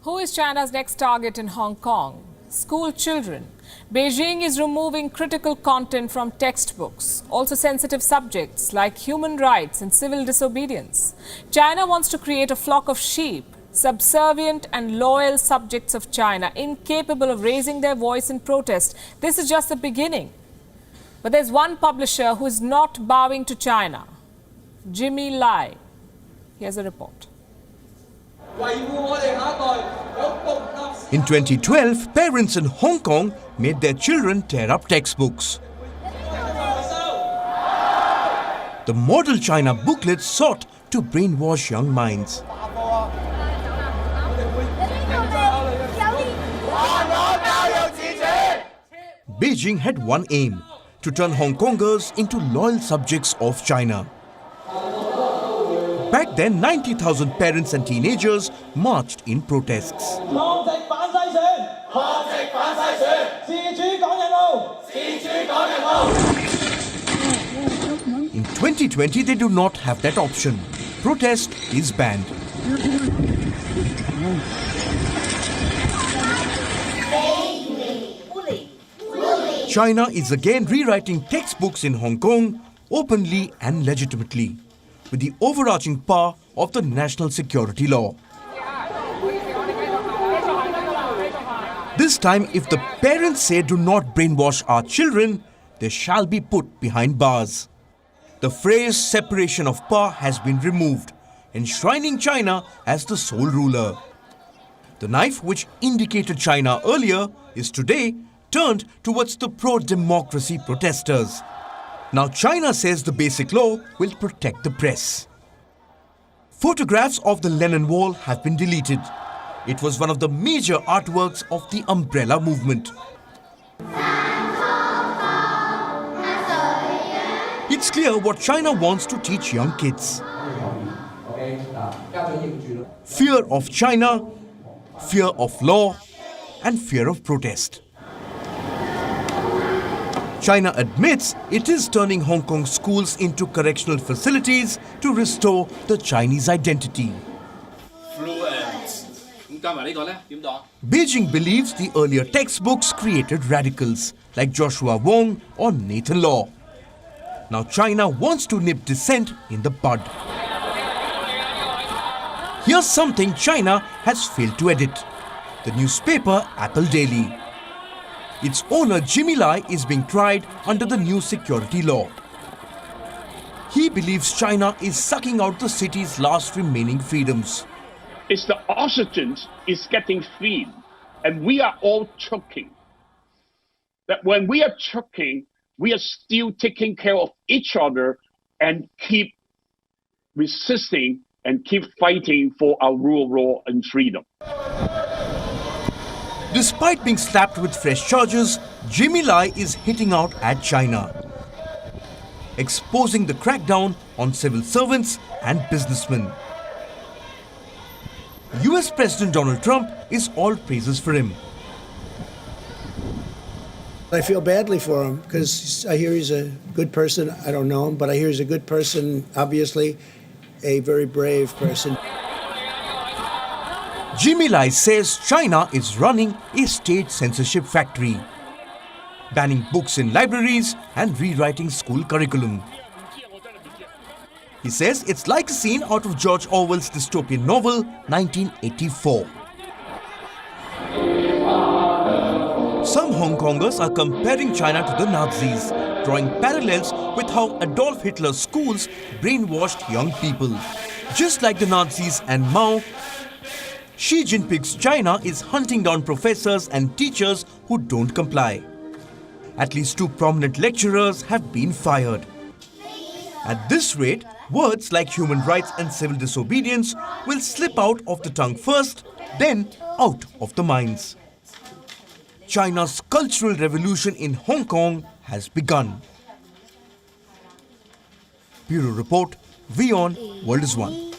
Who is China's next target in Hong Kong? School children. Beijing is removing critical content from textbooks, also sensitive subjects like human rights and civil disobedience. China wants to create a flock of sheep, subservient and loyal subjects of China, incapable of raising their voice in protest. This is just the beginning. But there's one publisher who is not bowing to China, Jimmy Lai. Here's a report. In 2012, parents in Hong Kong made their children tear up textbooks. The Model China booklet sought to brainwash young minds. Beijing had one aim: to turn Hong Kongers into loyal subjects of China. Back then, 90,000 parents and teenagers marched in protests. In 2020, they do not have that option. Protest is banned. China is again rewriting textbooks in Hong Kong openly and legitimately, with the overarching power of the national security law. This time, if the parents say do not brainwash our children, they shall be put behind bars. The phrase separation of power has been removed, enshrining China as the sole ruler. The knife which indicated China earlier is today turned towards the pro-democracy protesters. Now China says the basic law will protect the press. Photographs of the Lenin Wall have been deleted. It was one of the major artworks of the umbrella movement. It's clear what China wants to teach young kids. Fear of China, fear of law, and fear of protest. China admits it is turning Hong Kong schools into correctional facilities to restore the Chinese identity. Beijing believes the earlier textbooks created radicals like Joshua Wong or Nathan Law. Now China wants to nip dissent in the bud. Here's something China has failed to edit: the newspaper Apple Daily. Its owner Jimmy Lai is being tried under the new security law. He believes China is sucking out the city's last remaining freedoms. It's the oxygen is getting thin, and we are all choking. That when we are choking, we are still taking care of each other and keep resisting and keep fighting for our rule of law and freedom. Despite being slapped with fresh charges, Jimmy Lai is hitting out at China, exposing the crackdown on civil servants and businessmen. US President Donald Trump is all praises for him. I feel badly for him because I hear he's a good person. I don't know him, but I hear he's a good person, obviously a very brave person. Jimmy Lai says China is running a state censorship factory, banning books in libraries and rewriting school curriculum. He says it's like a scene out of George Orwell's dystopian novel 1984. Some Hong Kongers are comparing China to the Nazis, drawing parallels with how Adolf Hitler's schools brainwashed young people. Just like the Nazis and Mao, Xi Jinping's China is hunting down professors and teachers who don't comply. At least 2 prominent lecturers have been fired. At this rate, words like human rights and civil disobedience will slip out of the tongue first, then out of the minds. China's cultural revolution in Hong Kong has begun. Bureau Report, WION, World is One.